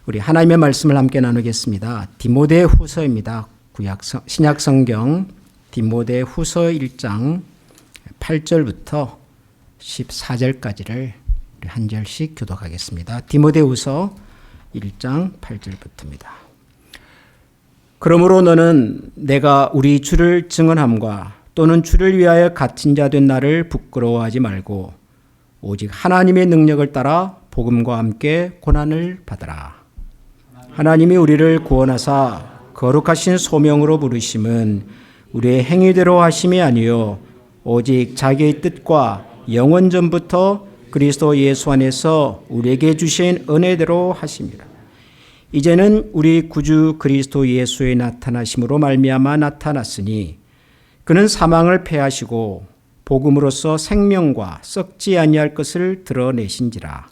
우리 하나님의 말씀을 함께 나누겠습니다. 디모데 후서입니다. 신약 성경 디모데 후서 1장 8절부터 14절까지를 한 절씩 교독하겠습니다. 디모데 후서 1장 8절부터입니다. 그러므로 너는 내가 우리 주를 증언함과 또는 주를 위하여 갇힌 자 된 나를 부끄러워하지 말고 오직 하나님의 능력을 따라 복음과 함께 고난을 받으라. 하나님이 우리를 구원하사 거룩하신 소명으로 부르심은 우리의 행위대로 하심이 아니요 오직 자기의 뜻과 영원 전부터 그리스도 예수 안에서 우리에게 주신 은혜대로 하심이라. 이제는 우리 구주 그리스도 예수의 나타나심으로 말미암아 나타났으니 그는 사망을 패하시고 복음으로써 생명과 썩지 아니할 것을 드러내신지라.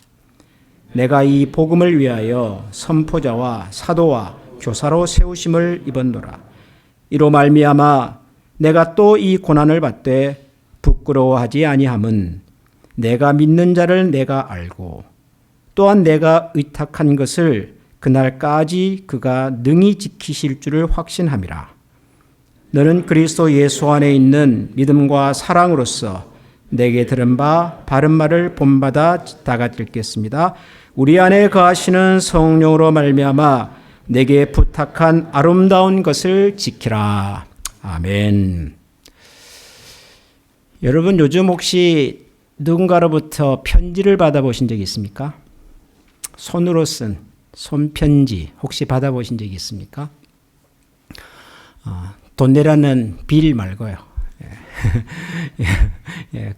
내가 이 복음을 위하여 선포자와 사도와 교사로 세우심을 입었노라. 이로 말미암아 내가 또 이 고난을 받되 부끄러워하지 아니함은 내가 믿는 자를 내가 알고 또한 내가 의탁한 것을 그날까지 그가 능히 지키실 줄을 확신함이라. 너는 그리스도 예수 안에 있는 믿음과 사랑으로서 내게 들은 바 바른 말을 본받아 다같이 읽겠습니다. 우리 안에 거하시는 성령으로 말미암아 내게 부탁한 아름다운 것을 지키라. 아멘. 여러분 요즘 혹시 누군가로부터 편지를 받아보신 적이 있습니까? 손으로 쓴 손편지 혹시 받아보신 적이 있습니까? 돈 내라는 빌 말고요.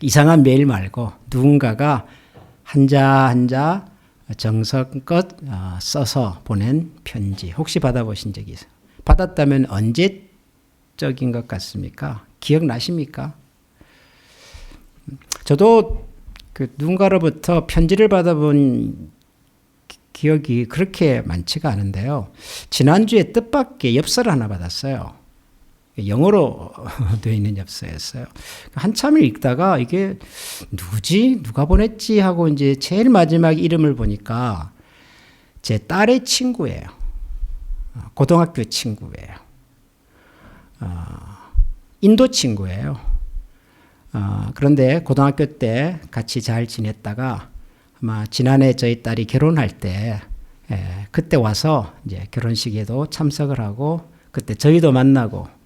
이상한 메일 말고 누군가가 한자 정성껏 써서 보낸 편지 혹시 받아보신 적이 있어요? 받았다면 언제적인 것 같습니까? 기억나십니까? 저도 누군가로부터 편지를 받아본 기억이 그렇게 많지가 않은데요. 지난주에 뜻밖의 엽서를 하나 받았어요. 영어로 되어 있는 엽서였어요. 한참을 읽다가 이게 누구지? 누가 보냈지? 하고 이제 제일 마지막 이름을 보니까 제 딸의 친구예요. 고등학교 친구예요. 인도 친구예요. 그런데 고등학교 때 같이 잘 지냈다가 아마 지난해 저희 딸이 결혼할 때 그때 와서 이제 결혼식에도 참석을 하고 그때 저희도 만나고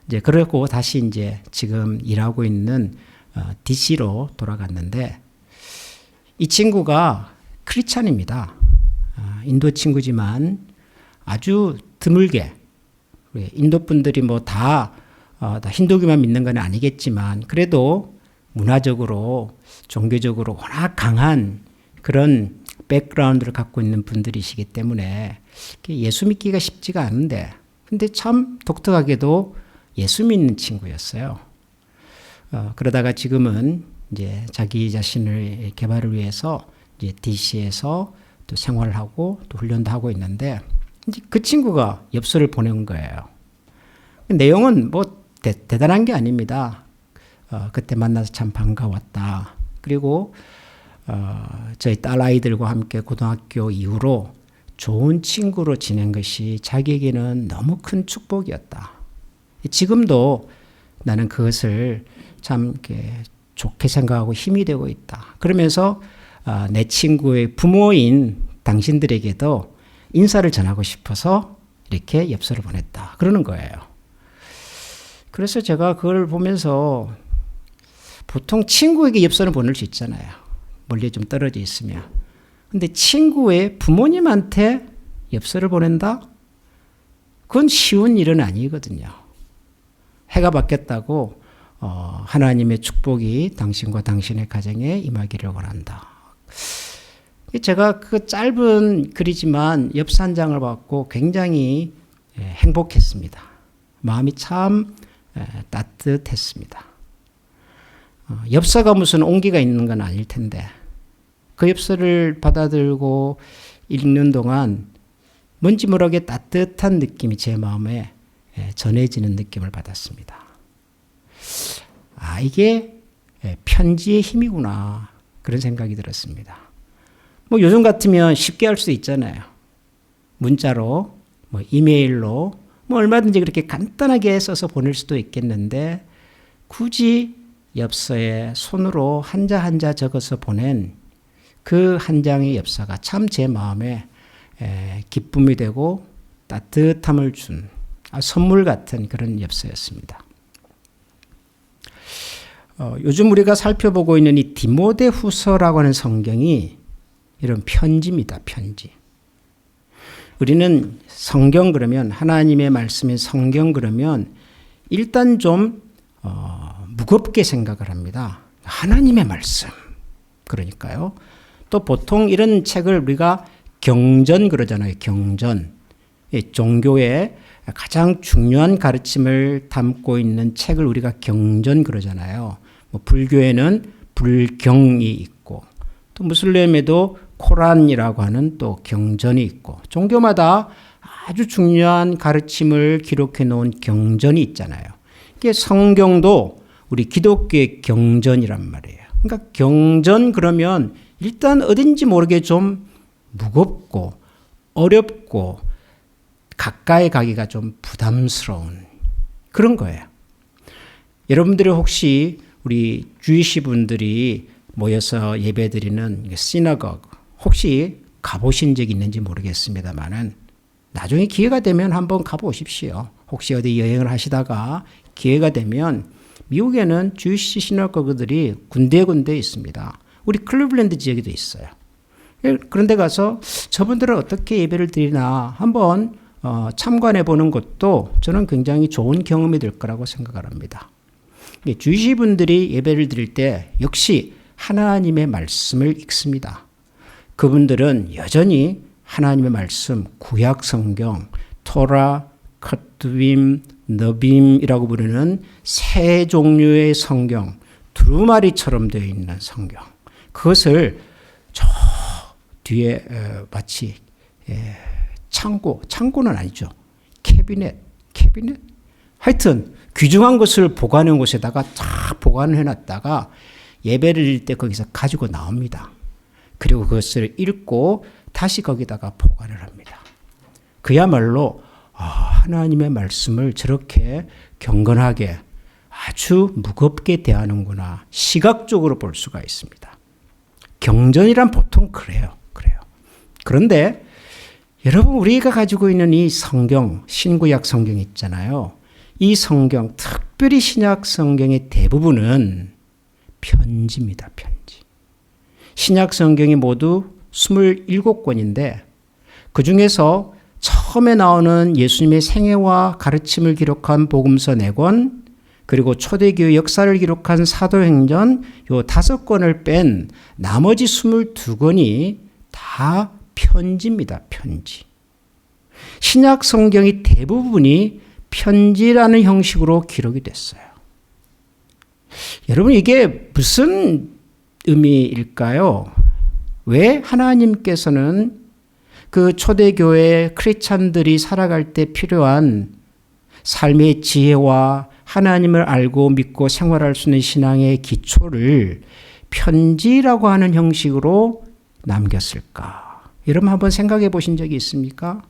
이제 그러고 다시 이제 지금 일하고 있는 DC로 돌아갔는데 이 친구가 크리스찬입니다. 인도 친구지만 아주 드물게 인도 분들이 뭐 다 힌두교만 믿는 건 아니겠지만 그래도 문화적으로 종교적으로 워낙 강한 그런 백그라운드를 갖고 있는 분들이시기 때문에 예수 믿기가 쉽지가 않은데 근데 참 독특하게도 예수 믿는 친구였어요. 그러다가 지금은 이제 자기 자신의 개발을 위해서 이제 DC에서 또 생활을 하고 또 훈련도 하고 있는데 이제 그 친구가 엽서를 보낸 거예요. 내용은 뭐 대단한 게 아닙니다. 그때 만나서 참 반가웠다. 그리고 저희 딸 아이들과 함께 고등학교 이후로 좋은 친구로 지낸 것이 자기에게는 너무 큰 축복이었다. 지금도 나는 그것을 참 이렇게 좋게 생각하고 힘이 되고 있다. 그러면서 내 친구의 부모인 당신들에게도 인사를 전하고 싶어서 이렇게 엽서를 보냈다. 그러는 거예요. 그래서 제가 그걸 보면서 보통 친구에게 엽서는 보낼 수 있잖아요. 멀리 좀 떨어져 있으면. 근데 친구의 부모님한테 엽서를 보낸다? 그건 쉬운 일은 아니거든요. 해가 바뀌었다고 하나님의 축복이 당신과 당신의 가정에 임하기를 원한다. 제가 그 짧은 글이지만 엽서 한 장을 받고 굉장히 행복했습니다. 마음이 참 따뜻했습니다. 엽서가 무슨 온기가 있는 건 아닐 텐데 그 엽서를 받아들고 읽는 동안 뭔지 모르게 따뜻한 느낌이 제 마음에 전해지는 느낌을 받았습니다. 이게 편지의 힘이구나 그런 생각이 들었습니다. 뭐 요즘 같으면 쉽게 할 수 있잖아요. 문자로, 뭐 이메일로, 뭐 얼마든지 그렇게 간단하게 써서 보낼 수도 있겠는데 굳이 엽서에 손으로 한자 한자 적어서 보낸 그 한 장의 엽서가 참 제 마음에 기쁨이 되고 따뜻함을 준 선물 같은 그런 엽서였습니다. 요즘 우리가 살펴보고 있는 이 디모데후서라고 하는 성경이 이런 편지입니다. 편지. 우리는 성경 그러면 하나님의 말씀인 성경 그러면 일단 좀 무겁게 생각을 합니다. 하나님의 말씀. 그러니까요. 또 보통 이런 책을 우리가 경전 그러잖아요. 경전. 종교의 가장 중요한 가르침을 담고 있는 책을 우리가 경전 그러잖아요. 뭐 불교에는 불경이 있고 또 무슬림에도 코란이라고 하는 또 경전이 있고 종교마다 아주 중요한 가르침을 기록해 놓은 경전이 있잖아요. 이게 성경도 우리 기독교의 경전이란 말이에요. 그러니까 경전 그러면 일단 어딘지 모르게 좀 무겁고 어렵고 가까이 가기가 좀 부담스러운 그런 거예요. 여러분들이 혹시 우리 주이시 분들이 모여서 예배드리는 시너거그 혹시 가보신 적 있는지 모르겠습니다만은 나중에 기회가 되면 한번 가보십시오. 혹시 어디 여행을 하시다가 기회가 되면 미국에는 주이시 시너거그들이 군데군데 있습니다. 우리 클리블랜드 지역에도 있어요. 그런데 가서 저분들은 어떻게 예배를 드리나 한번 참관해 보는 것도 저는 굉장히 좋은 경험이 될 거라고 생각을 합니다. 주이시 분들이 예배를 드릴 때 역시 하나님의 말씀을 읽습니다. 그분들은 여전히 하나님의 말씀, 구약 성경, 토라, 커트빔, 너빔이라고 부르는 세 종류의 성경, 두루마리처럼 되어 있는 성경. 그것을 저 뒤에 마치 창고는 아니죠. 캐비넷. 하여튼 귀중한 것을 보관해 곳에다가 쫙 보관해 놨다가 예배를 드릴 때 거기서 가지고 나옵니다. 그리고 그것을 읽고 다시 거기다가 보관을 합니다. 그야말로 하나님의 말씀을 저렇게 경건하게 아주 무겁게 대하는구나 시각적으로 볼 수가 있습니다. 경전이란 보통 그래요. 그런데 여러분 우리가 가지고 있는 이 성경, 신구약 성경 있잖아요. 이 성경, 특별히 신약 성경의 대부분은 편지입니다. 편지. 신약 성경이 모두 27권인데 그 중에서 처음에 나오는 예수님의 생애와 가르침을 기록한 복음서 4권 그리고 초대교회 역사를 기록한 사도행전 요 5권을 뺀 나머지 22권이 다 편지입니다. 편지. 신약 성경이 대부분이 편지라는 형식으로 기록이 됐어요. 여러분 이게 무슨 의미일까요? 왜 하나님께서는 그 초대교회 크리스찬들이 살아갈 때 필요한 삶의 지혜와 하나님을 알고 믿고 생활할 수 있는 신앙의 기초를 편지라고 하는 형식으로 남겼을까? 여러분 한번 생각해 보신 적이 있습니까?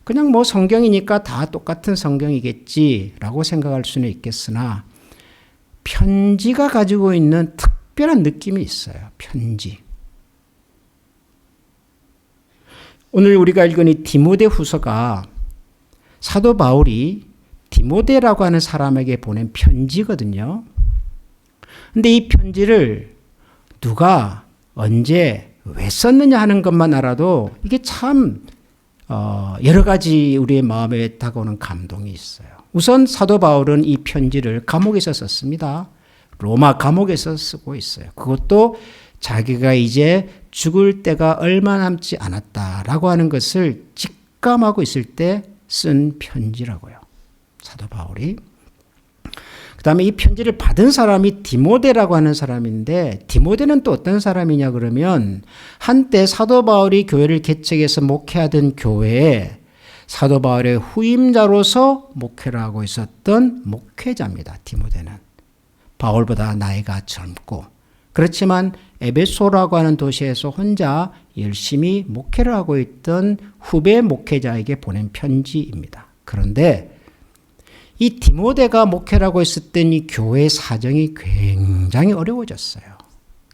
그냥 뭐 성경이니까 다 똑같은 성경이겠지라고 생각할 수는 있겠으나 편지가 가지고 있는 특별한 느낌이 있어요. 편지. 오늘 우리가 읽은 이 디모데후서가 사도 바울이 디모데라고 하는 사람에게 보낸 편지거든요. 근데 이 편지를 누가 언제 왜 썼느냐 하는 것만 알아도 이게 참 여러 가지 우리의 마음에 다가오는 감동이 있어요. 우선 사도 바울은 이 편지를 감옥에서 썼습니다. 로마 감옥에서 쓰고 있어요. 그것도 자기가 이제 죽을 때가 얼마 남지 않았다라고 하는 것을 직감하고 있을 때 쓴 편지라고요. 사도 바울이. 그 다음에 이 편지를 받은 사람이 디모데라고 하는 사람인데 디모데는 또 어떤 사람이냐 그러면 한때 사도 바울이 교회를 개척해서 목회하던 교회에 사도 바울의 후임자로서 목회를 하고 있었던 목회자입니다. 디모데는. 바울보다 나이가 젊고 그렇지만 에베소라고 하는 도시에서 혼자 열심히 목회를 하고 있던 후배 목회자에게 보낸 편지입니다. 그런데 이 디모데가 목회를 하고 있을 땐 이 교회 사정이 굉장히 어려워졌어요.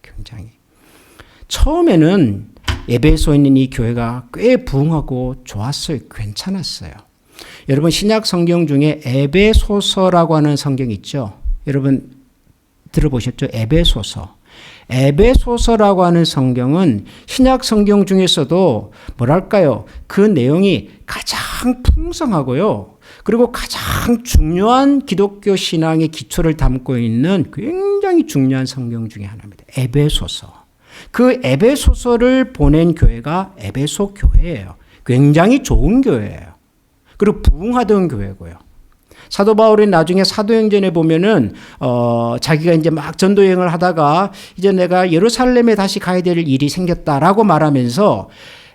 굉장히. 처음에는 에베소에 있는 이 교회가 꽤 부흥하고 좋았어요. 괜찮았어요. 여러분 신약 성경 중에 에베소서라고 하는 성경 있죠. 여러분 들어보셨죠? 에베소서. 에베소서라고 하는 성경은 신약 성경 중에서도 뭐랄까요? 그 내용이 가장 풍성하고요. 그리고 가장 중요한 기독교 신앙의 기초를 담고 있는 굉장히 중요한 성경 중에 하나입니다. 에베소서. 그 에베소서를 보낸 교회가 에베소 교회예요. 굉장히 좋은 교회예요. 그리고 부흥하던 교회고요. 사도 바울이 나중에 사도행전에 보면은 자기가 이제 막 전도 여행을 하다가 이제 내가 예루살렘에 다시 가야 될 일이 생겼다라고 말하면서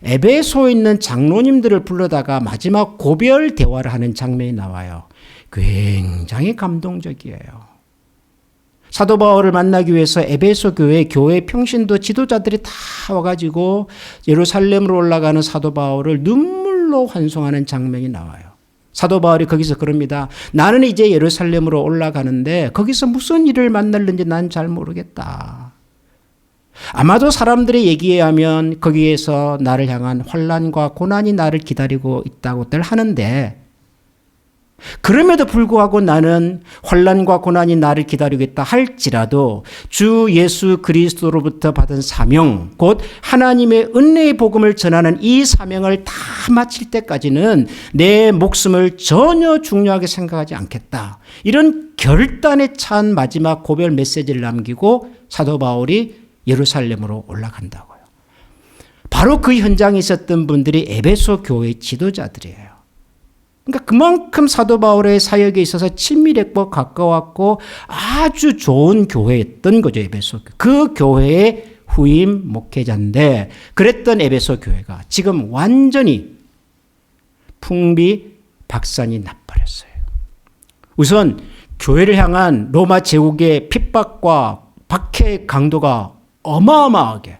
에베소에 있는 장로님들을 불러다가 마지막 고별 대화를 하는 장면이 나와요. 굉장히 감동적이에요. 사도 바울을 만나기 위해서 에베소 교회 평신도 지도자들이 다 와가지고 예루살렘으로 올라가는 사도 바울을 눈물로 환송하는 장면이 나와요. 사도 바울이 거기서 그럽니다. 나는 이제 예루살렘으로 올라가는데 거기서 무슨 일을 만날는지 난 잘 모르겠다. 아마도 사람들의 얘기에 의하면 거기에서 나를 향한 환난과 고난이 나를 기다리고 있다고들 하는데 그럼에도 불구하고 나는 환난과 고난이 나를 기다리고 있다 할지라도 주 예수 그리스도로부터 받은 사명, 곧 하나님의 은혜의 복음을 전하는 이 사명을 다 마칠 때까지는 내 목숨을 전혀 중요하게 생각하지 않겠다. 이런 결단에 찬 마지막 고별 메시지를 남기고 사도 바울이 예루살렘으로 올라간다고요. 바로 그 현장에 있었던 분들이 에베소 교회의 지도자들이에요. 그러니까 그만큼 사도 바울의 사역에 있어서 친밀했고 가까웠고 아주 좋은 교회였던 거죠. 에베소 교회. 그 교회의 후임 목회자인데 그랬던 에베소 교회가 지금 완전히 풍비박산이 나버렸어요. 우선 교회를 향한 로마 제국의 핍박과 박해의 강도가 어마어마하게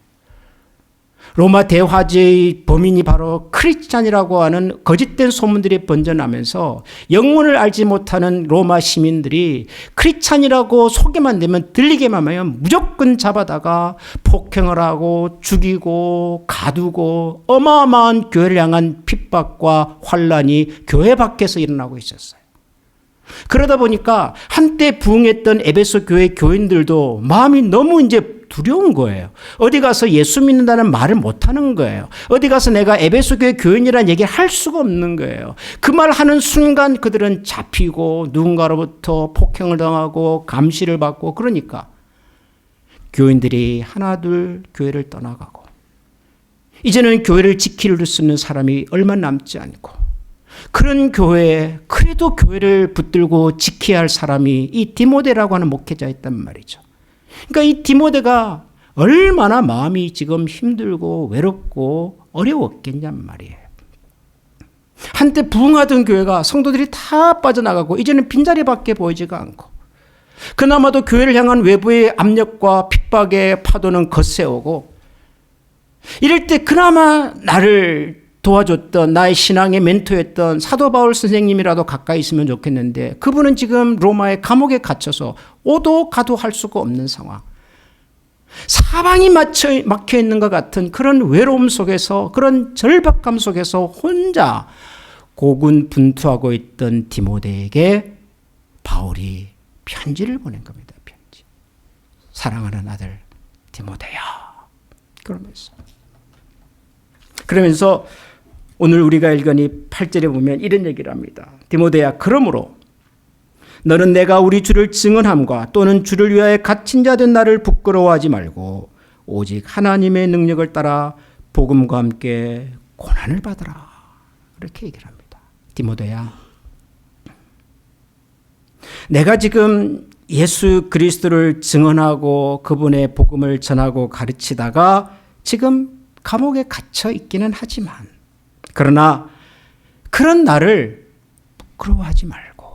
로마 대화제의 범인이 바로 크리스찬이라고 하는 거짓된 소문들이 번져나면서 영문을 알지 못하는 로마 시민들이 크리스찬이라고 소개만 되면 들리게만 하면 무조건 잡아다가 폭행을 하고 죽이고 가두고 어마어마한 교회를 향한 핍박과 환란이 교회 밖에서 일어나고 있었어요. 그러다 보니까 한때 부흥했던 에베소 교회 교인들도 마음이 너무 이제 두려운 거예요. 어디 가서 예수 믿는다는 말을 못하는 거예요. 어디 가서 내가 에베소 교회 교인이라는 얘기를 할 수가 없는 거예요. 그 말 하는 순간 그들은 잡히고 누군가로부터 폭행을 당하고 감시를 받고 그러니까 교인들이 하나둘 교회를 떠나가고 이제는 교회를 지킬 수 있는 사람이 얼마 남지 않고 그런 교회에 그래도 교회를 붙들고 지켜야 할 사람이 이 디모데라고 하는 목회자였단 말이죠. 그러니까 이 디모데가 얼마나 마음이 지금 힘들고 외롭고 어려웠겠냔 말이에요. 한때 부흥하던 교회가 성도들이 다 빠져나가고 이제는 빈자리밖에 보이지가 않고 그나마도 교회를 향한 외부의 압력과 핍박의 파도는 거세오고 이럴 때 그나마 나를 도와줬던 나의 신앙의 멘토였던 사도 바울 선생님이라도 가까이 있으면 좋겠는데 그분은 지금 로마의 감옥에 갇혀서 오도 가도 할 수가 없는 상황. 사방이 막혀 있는 것 같은 그런 외로움 속에서 그런 절박감 속에서 혼자 고군분투하고 있던 디모데에게 바울이 편지를 보낸 겁니다. 편지. 사랑하는 아들 디모데야. 그러면서 오늘 우리가 읽은 이 8절에 보면 이런 얘기를 합니다. 디모데야, 그러므로 너는 내가 우리 주를 증언함과 또는 주를 위하여 갇힌 자 된 나를 부끄러워하지 말고 오직 하나님의 능력을 따라 복음과 함께 고난을 받으라. 이렇게 얘기를 합니다. 디모데야, 내가 지금 예수 그리스도를 증언하고 그분의 복음을 전하고 가르치다가 지금 감옥에 갇혀 있기는 하지만 그러나 그런 나를 부끄러워하지 말고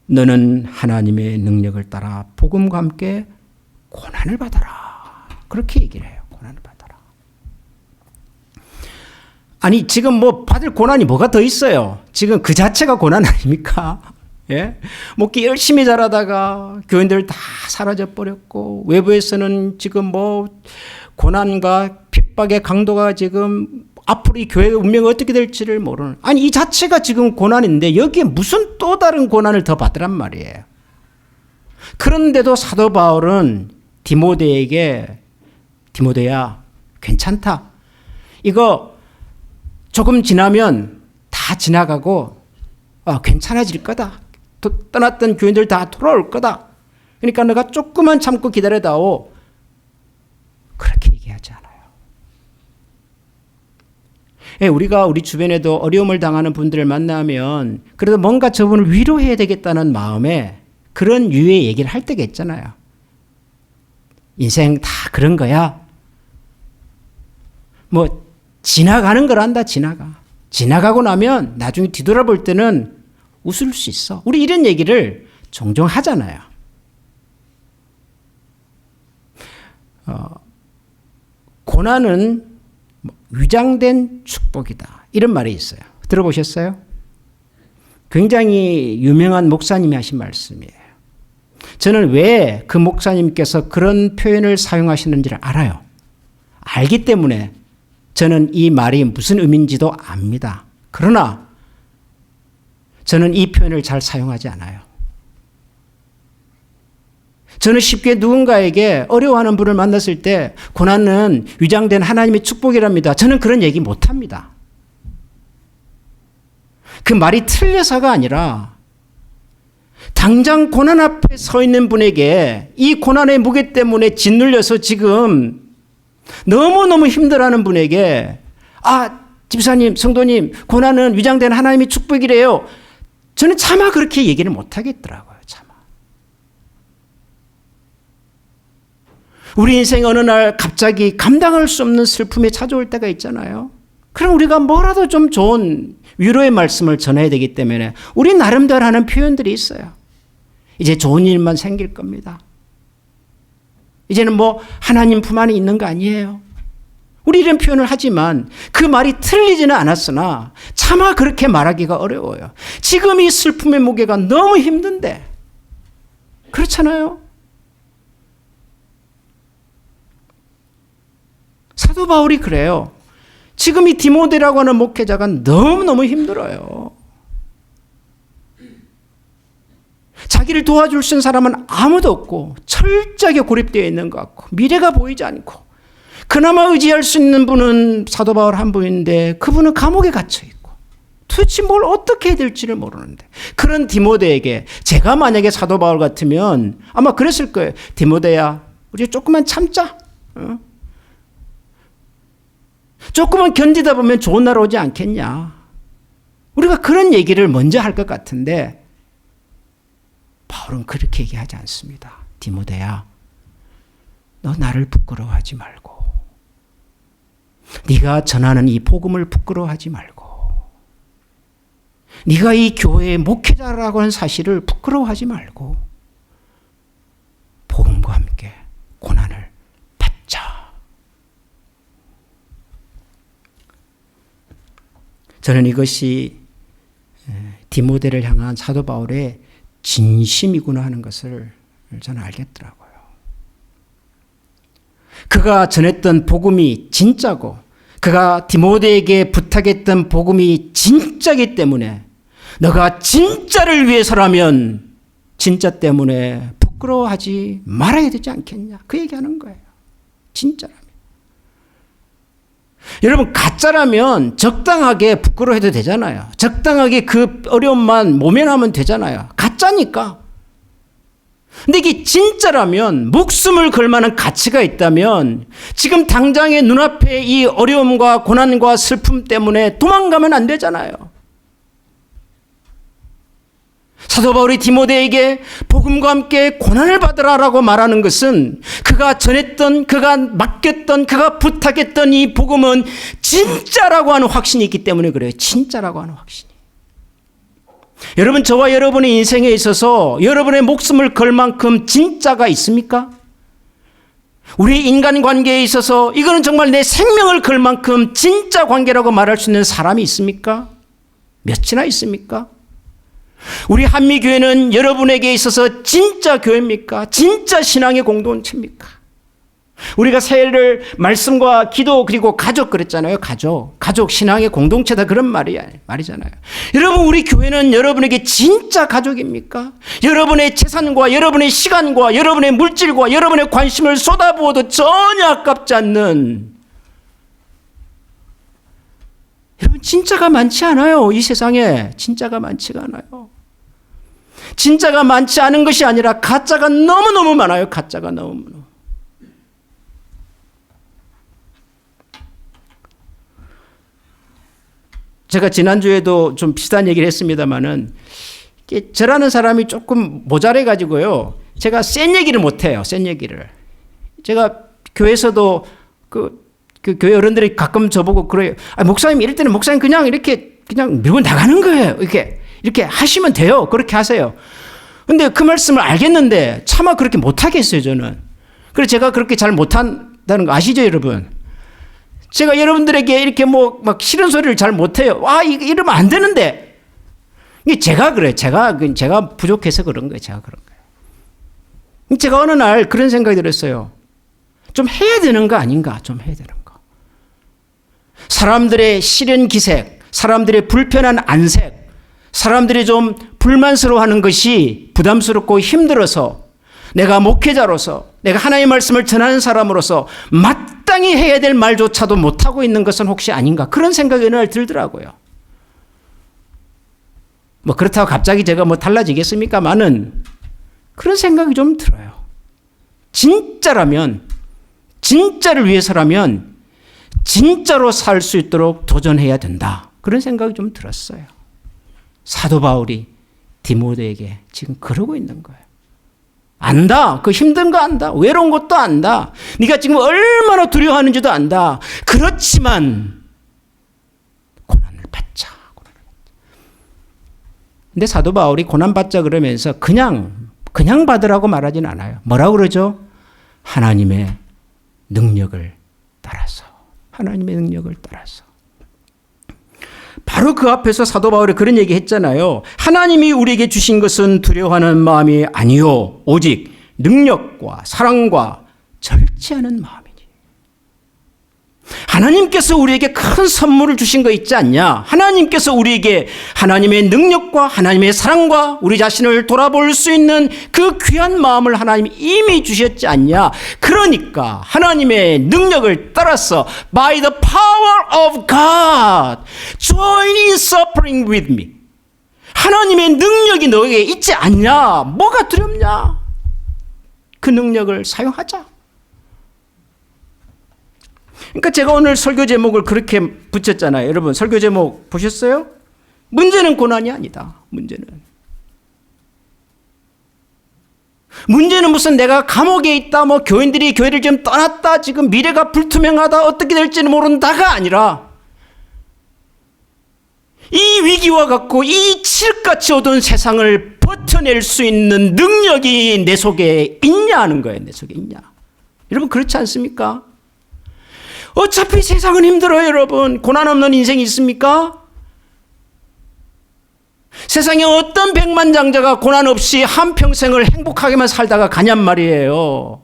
너는 하나님의 능력을 따라 복음과 함께 고난을 받아라. 그렇게 얘기를 해요. 고난을 받아라. 아니 지금 뭐 받을 고난이 뭐가 더 있어요? 지금 그 자체가 고난 아닙니까? 예? 목기 열심히 자라다가 교인들 다 사라져 버렸고 외부에서는 지금 뭐 고난과 핍박의 강도가 지금 앞으로 이 교회의 운명이 어떻게 될지를 모르는, 아니 이 자체가 지금 고난인데 여기에 무슨 또 다른 고난을 더 받으란 말이에요. 그런데도 사도 바울은 디모데에게 디모데야 괜찮다. 이거 조금 지나면 다 지나가고 괜찮아질 거다. 떠났던 교인들 다 돌아올 거다. 그러니까 너가 조금만 참고 기다려다오. 그렇게 얘기하지 않아요. 우리가 우리 주변에도 어려움을 당하는 분들을 만나면 그래도 뭔가 저분을 위로해야 되겠다는 마음에 그런 유의 얘기를 할 때가 있잖아요. 인생 다 그런 거야. 뭐 지나가는 거란다. 지나가고 나면 나중에 뒤돌아볼 때는 웃을 수 있어. 우리 이런 얘기를 종종 하잖아요. 고난은 위장된 축복이다. 이런 말이 있어요. 들어보셨어요? 굉장히 유명한 목사님이 하신 말씀이에요. 저는 왜 그 목사님께서 그런 표현을 사용하시는지를 알아요. 알기 때문에 저는 이 말이 무슨 의미인지도 압니다. 그러나 저는 이 표현을 잘 사용하지 않아요. 저는 쉽게 누군가에게 어려워하는 분을 만났을 때 고난은 위장된 하나님의 축복이랍니다. 저는 그런 얘기 못합니다. 그 말이 틀려서가 아니라 당장 고난 앞에 서 있는 분에게 이 고난의 무게 때문에 짓눌려서 지금 너무너무 힘들어하는 분에게 집사님, 성도님, 고난은 위장된 하나님의 축복이래요. 저는 차마 그렇게 얘기를 못하겠더라고요. 우리 인생 어느 날 갑자기 감당할 수 없는 슬픔이 찾아올 때가 있잖아요. 그럼 우리가 뭐라도 좀 좋은 위로의 말씀을 전해야 되기 때문에 우리 나름대로 하는 표현들이 있어요. 이제 좋은 일만 생길 겁니다. 이제는 뭐 하나님 품 안에 있는 거 아니에요. 우리 이런 표현을 하지만 그 말이 틀리지는 않았으나 차마 그렇게 말하기가 어려워요. 지금 이 슬픔의 무게가 너무 힘든데. 그렇잖아요. 사도 바울이 그래요. 지금 이 디모데라고 하는 목회자가 너무너무 힘들어요. 자기를 도와줄 수 있는 사람은 아무도 없고 철저하게 고립되어 있는 것 같고 미래가 보이지 않고 그나마 의지할 수 있는 분은 사도 바울 한 분인데 그분은 감옥에 갇혀 있고 도대체 뭘 어떻게 해야 될지를 모르는데 그런 디모데에게 제가 만약에 사도 바울 같으면 아마 그랬을 거예요. 디모데야 우리 조금만 참자. 조금만 견디다 보면 좋은 날 오지 않겠냐. 우리가 그런 얘기를 먼저 할 것 같은데 바울은 그렇게 얘기하지 않습니다. 디모데야, 너 나를 부끄러워하지 말고 네가 전하는 이 복음을 부끄러워하지 말고 네가 이 교회의 목회자라고 하는 사실을 부끄러워하지 말고 복음과 함께 고난을 받자. 저는 이것이 디모데를 향한 사도 바울의 진심이구나 하는 것을 저는 알겠더라고요. 그가 전했던 복음이 진짜고 그가 디모데에게 부탁했던 복음이 진짜이기 때문에 너가 진짜를 위해서라면 진짜 때문에 부끄러워하지 말아야 되지 않겠냐. 그 얘기하는 거예요. 진짜라면. 여러분 가짜라면 적당하게 부끄러워해도 되잖아요. 적당하게 그 어려움만 모면하면 되잖아요. 가짜니까. 근데 이게 진짜라면 목숨을 걸 만한 가치가 있다면 지금 당장의 눈앞에 이 어려움과 고난과 슬픔 때문에 도망가면 안 되잖아요. 사도 바울이 디모데에게 복음과 함께 고난을 받으라라고 말하는 것은 그가 전했던, 그가 맡겼던, 그가 부탁했던 이 복음은 진짜라고 하는 확신이 있기 때문에 그래요. 진짜라고 하는 확신이. 여러분, 저와 여러분의 인생에 있어서 여러분의 목숨을 걸 만큼 진짜가 있습니까? 우리 인간관계에 있어서 이거는 정말 내 생명을 걸 만큼 진짜 관계라고 말할 수 있는 사람이 있습니까? 몇이나 있습니까? 우리 한미교회는 여러분에게 있어서 진짜 교회입니까? 진짜 신앙의 공동체입니까? 우리가 새해를 말씀과 기도 그리고 가족 그랬잖아요. 가족 신앙의 공동체다 그런 말이잖아요. 여러분 우리 교회는 여러분에게 진짜 가족입니까? 여러분의 재산과 여러분의 시간과 여러분의 물질과 여러분의 관심을 쏟아부어도 전혀 아깝지 않는, 여러분 진짜가 많지 않아요. 이 세상에 진짜가 많지가 않아요. 진짜가 많지 않은 것이 아니라 가짜가 너무너무 많아요. 가짜가 너무너무. 제가 지난주에도 좀 비슷한 얘기를 했습니다마는 저라는 사람이 조금 모자라가지고요. 제가 센 얘기를 못해요. 센 얘기를. 제가 교회에서도 그 교회 어른들이 가끔 저보고 그래요. 목사님 이럴 때는 목사님 그냥 이렇게 그냥 밀고 나가는 거예요. 이렇게 하시면 돼요. 그렇게 하세요. 근데 그 말씀을 알겠는데 차마 그렇게 못하겠어요. 저는. 그래서 제가 그렇게 잘 못한다는 거 아시죠 여러분? 제가 여러분들에게 이렇게 막 싫은 소리를 잘 못해요. 이러면 안 되는데. 이게 제가 그래요. 제가 부족해서 그런 거예요. 제가 그런 거예요. 제가 어느 날 그런 생각이 들었어요. 좀 해야 되는 거 아닌가? 좀 해야 되는 거. 사람들의 싫은 기색, 사람들의 불편한 안색, 사람들이 좀 불만스러워하는 것이 부담스럽고 힘들어서 내가 목회자로서, 내가 하나님의 말씀을 전하는 사람으로서 마땅히 해야 될 말조차도 못하고 있는 것은 혹시 아닌가, 그런 생각이 어느 날 들더라고요. 그렇다고 갑자기 제가 달라지겠습니까마는 그런 생각이 좀 들어요. 진짜라면, 진짜를 위해서라면 진짜로 살 수 있도록 도전해야 된다, 그런 생각이 좀 들었어요. 사도 바울이 디모데에게 지금 그러고 있는 거예요. 안다. 그 힘든 거 안다. 외로운 것도 안다. 네가 지금 얼마나 두려워하는지도 안다. 그렇지만 고난을 받자. 근데 사도 바울이 고난 받자 그러면서 그냥 받으라고 말하진 않아요. 뭐라고 그러죠? 하나님의 능력을 따라서. 하나님의 능력을 따라서. 바로 그 앞에서 사도 바울이 그런 얘기 했잖아요. 하나님이 우리에게 주신 것은 두려워하는 마음이 아니요 오직 능력과 사랑과 절제하는 마음이니. 하나님께서 우리에게 큰 선물을 주신 거 있지 않냐? 하나님께서 우리에게 하나님의 능력과 하나님의 사랑과 우리 자신을 돌아볼 수 있는 그 귀한 마음을 하나님이 이미 주셨지 않냐? 그러니까 하나님의 능력을 따라서 by the power of God join in suffering with me. 하나님의 능력이 너에게 있지 않냐? 뭐가 두렵냐? 그 능력을 사용하자. 그러니까 제가 오늘 설교 제목을 그렇게 붙였잖아요. 여러분 설교 제목 보셨어요? 문제는 고난이 아니다. 문제는 무슨 내가 감옥에 있다, 교인들이 교회를 좀 떠났다, 지금 미래가 불투명하다, 어떻게 될지는 모른다가 아니라 이 위기와 같고 이 칠흑같이 어두운 세상을 버텨낼 수 있는 능력이 내 속에 있냐 하는 거예요. 내 속에 있냐. 여러분 그렇지 않습니까? 어차피 세상은 힘들어요, 여러분. 고난 없는 인생이 있습니까? 세상에 어떤 백만장자가 고난 없이 한평생을 행복하게만 살다가 가냔 말이에요.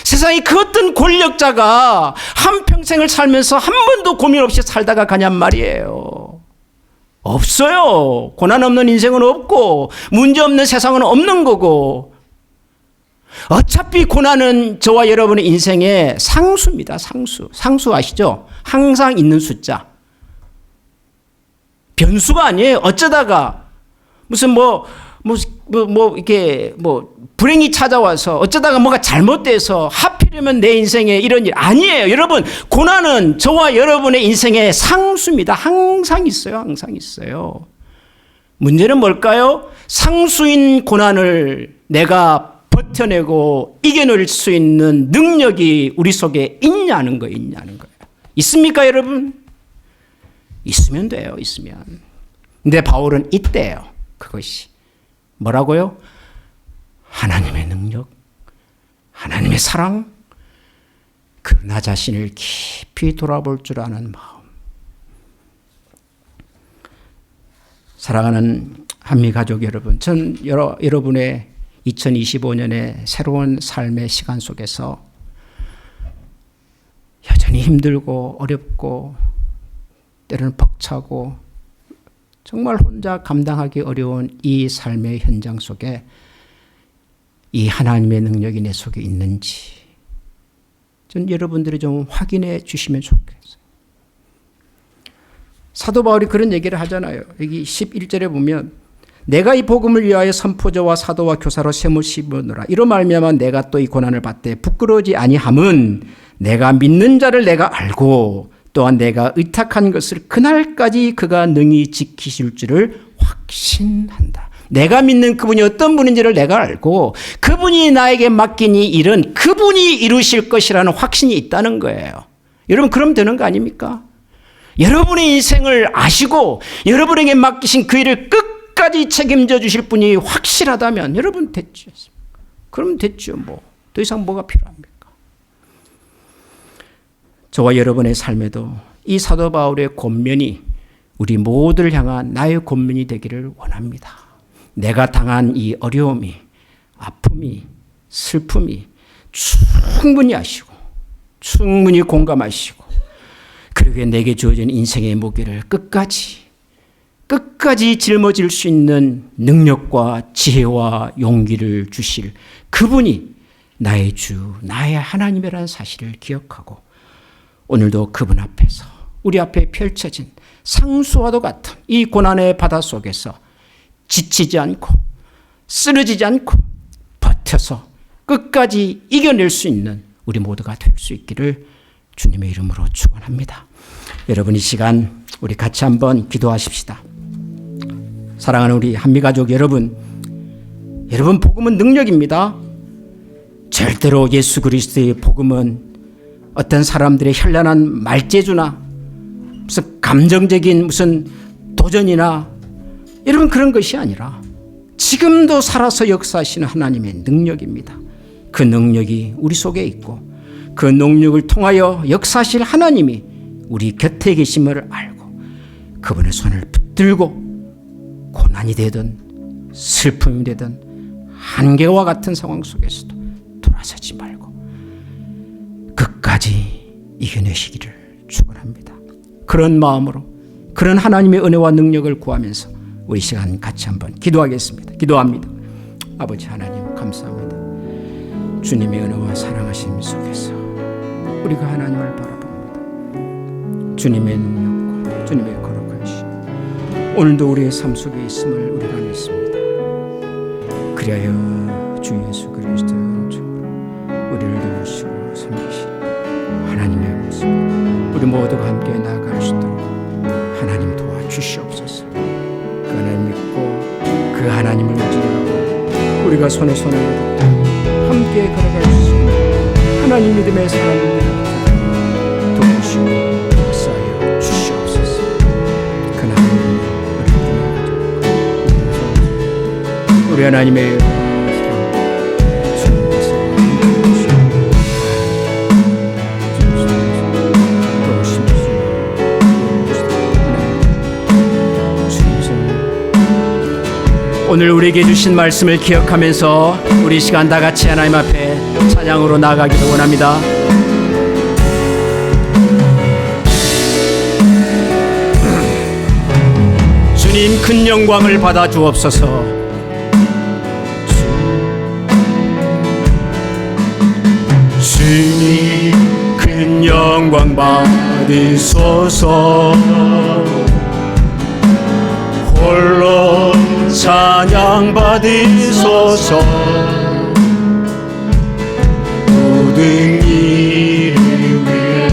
세상에 그 어떤 권력자가 한평생을 살면서 한 번도 고민 없이 살다가 가냔 말이에요. 없어요. 고난 없는 인생은 없고 문제 없는 세상은 없는 거고, 어차피 고난은 저와 여러분의 인생의 상수입니다. 상수 아시죠? 항상 있는 숫자. 변수가 아니에요. 어쩌다가 무슨 이렇게 불행이 찾아와서 어쩌다가 뭐가 잘못돼서 하필이면 내 인생에 이런 일 아니에요. 여러분 고난은 저와 여러분의 인생의 상수입니다. 항상 있어요. 항상 있어요. 문제는 뭘까요? 상수인 고난을 내가 버텨내고 이겨낼 수 있는 능력이 우리 속에 있냐는 거예요. 있습니까, 여러분? 있으면 돼요. 있으면. 근데 바울은 있대요. 그것이. 뭐라고요? 하나님의 능력, 하나님의 사랑, 나 자신을 깊이 돌아볼 줄 아는 마음. 사랑하는 한미가족 여러분, 전 여러분의 2025년의 새로운 삶의 시간 속에서 여전히 힘들고 어렵고 때로는 벅차고 정말 혼자 감당하기 어려운 이 삶의 현장 속에 이 하나님의 능력이 내 속에 있는지 전 여러분들이 좀 확인해 주시면 좋겠어요. 사도 바울이 그런 얘기를 하잖아요. 여기 11절에 보면 내가 이 복음을 위하여 선포자와 사도와 교사로 셈을 씌우느라 이로 말미암아 내가 또 이 고난을 받되 부끄러우지 아니함은 내가 믿는 자를 내가 알고 또한 내가 의탁한 것을 그날까지 그가 능히 지키실 줄을 확신한다. 내가 믿는 그분이 어떤 분인지를 내가 알고 그분이 나에게 맡긴 이 일은 그분이 이루실 것이라는 확신이 있다는 거예요. 여러분, 그럼 되는 거 아닙니까? 여러분의 인생을 아시고 여러분에게 맡기신 그 일을 끝까지 책임져 주실 분이 확실하다면 여러분 됐죠. 그럼 됐죠. 더 이상 뭐가 필요합니까? 저와 여러분의 삶에도 이 사도 바울의 권면이 우리 모두를 향한 나의 권면이 되기를 원합니다. 내가 당한 이 어려움이, 아픔이, 슬픔이 충분히 아시고 충분히 공감하시고 그리고 내게 주어진 인생의 무게를 끝까지 짊어질 수 있는 능력과 지혜와 용기를 주실 그분이 나의 주, 나의 하나님이라는 사실을 기억하고 오늘도 그분 앞에서 우리 앞에 펼쳐진 상수와도 같은 이 고난의 바다 속에서 지치지 않고 쓰러지지 않고 버텨서 끝까지 이겨낼 수 있는 우리 모두가 될 수 있기를 주님의 이름으로 축원합니다. 여러분, 이 시간 우리 같이 한번 기도하십시다. 사랑하는 우리 한미가족 여러분, 복음은 능력입니다. 절대로 예수 그리스도의 복음은 어떤 사람들의 현란한 말재주나 무슨 감정적인 무슨 도전이나 여러분 그런 것이 아니라 지금도 살아서 역사하시는 하나님의 능력입니다. 그 능력이 우리 속에 있고 그 능력을 통하여 역사하실 하나님이 우리 곁에 계심을 알고 그분의 손을 붙들고 고난이 되든 슬픔이 되든 한계와 같은 상황 속에서도 돌아서지 말고 끝까지 이겨내시기를 축원합니다. 그런 마음으로 그런 하나님의 은혜와 능력을 구하면서 우리 시간 같이 한번 기도하겠습니다. 기도합니다. 아버지 하나님 감사합니다. 주님의 은혜와 사랑하심 속에서 우리가 하나님을 바라봅니다. 주님의 능력과 주님의 거룩하심 오늘도 우리의 삶 속에 있음을 우리가 믿습니다. 그리하여 주 예수 그리스도의 은총으로 우리를 도우시고 섬기시는 하나님의 모습 우리 모두가 함께 나아갈 수 있도록 하나님 도와주시옵소서. 그 하나님 믿고 그 하나님을 의지하고 우리가 손에 손을 붙들고 함께 걸어갈 수 있는 하나님 믿음의 사람들을 도우시고 역사하여 주시옵소서. 그 하나님 우리 하나님의 오늘 우리에게 주신 말씀을 기억하면서 우리 시간 다 같이 하나님 앞에 찬양으로 나아가기를 원합니다. 주님 큰 영광을 받아 주옵소서. 주님 큰 영광 받으소서. 홀로 찬양 받으소서. 모든 일을 위해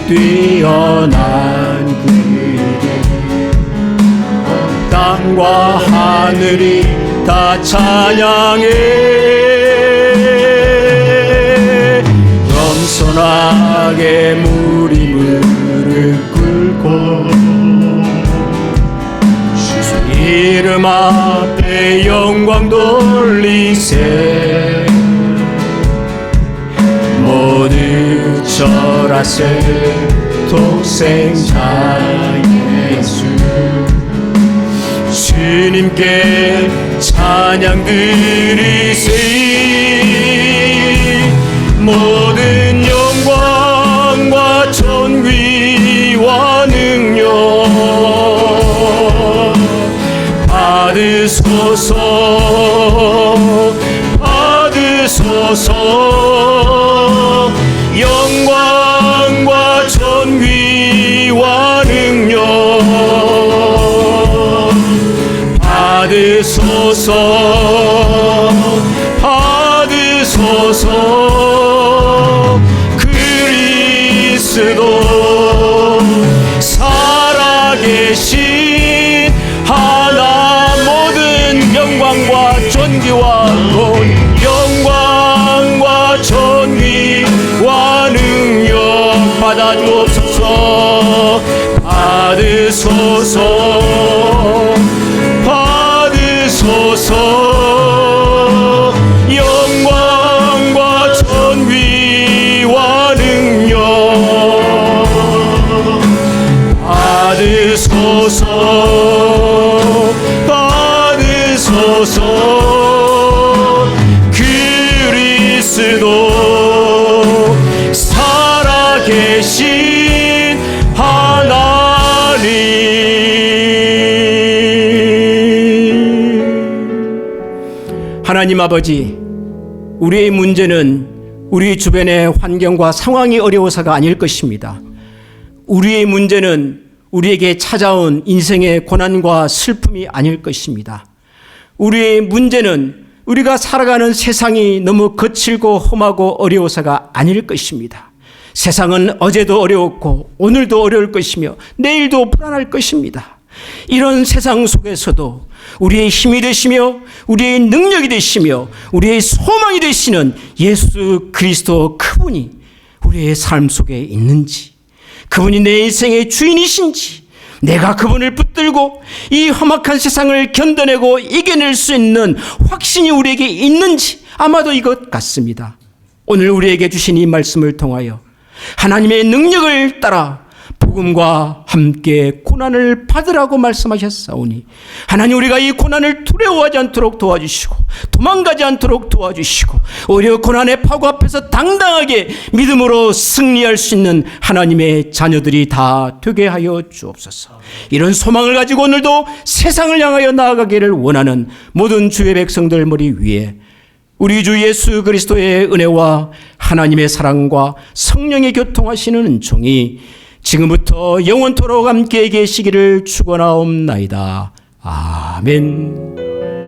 뛰어난 그에게 땅과 하늘이 다 찬양해. 겸손하게 물이 무릎 꿇고 이름 앞에 영광 돌리세. 모두 절하세 독생자 예수 주님께 찬양 드리세 모든 영광과 존귀와 능력 받으소서 영광과 존귀와 능력 받으소서 그리스도 살아계신 하나 모든 영광과 존귀와 존귀와 능력 받아주옵소서 받으소서 영광과 존귀와 능력 받으소서 그리스도 살아계신 하나님 아버지, 우리의 문제는 우리 주변의 환경과 상황이 어려워서가 아닐 것입니다. 우리의 문제는 우리에게 찾아온 인생의 고난과 슬픔이 아닐 것입니다. 우리의 문제는 우리가 살아가는 세상이 너무 거칠고 험하고 어려워서가 아닐 것입니다. 세상은 어제도 어려웠고 오늘도 어려울 것이며 내일도 불안할 것입니다. 이런 세상 속에서도 우리의 힘이 되시며 우리의 능력이 되시며 우리의 소망이 되시는 예수 그리스도 그분이 우리의 삶 속에 있는지, 그분이 내 인생의 주인이신지, 내가 그분을 붙들고 이 험악한 세상을 견뎌내고 이겨낼 수 있는 확신이 우리에게 있는지, 아마도 이것 같습니다. 오늘 우리에게 주신 이 말씀을 통하여 하나님의 능력을 따라 복음과 함께 고난을 받으라고 말씀하셨사오니, 하나님, 우리가 이 고난을 두려워하지 않도록 도와주시고 도망가지 않도록 도와주시고 오히려 고난의 파고 앞에서 당당하게 믿음으로 승리할 수 있는 하나님의 자녀들이 다 되게 하여 주옵소서. 이런 소망을 가지고 오늘도 세상을 향하여 나아가기를 원하는 모든 주의 백성들 머리 위에 우리 주 예수 그리스도의 은혜와 하나님의 사랑과 성령의 교통하시는 은총이 지금부터 영원토록 함께 계시기를 축원하옵나이다. 아멘.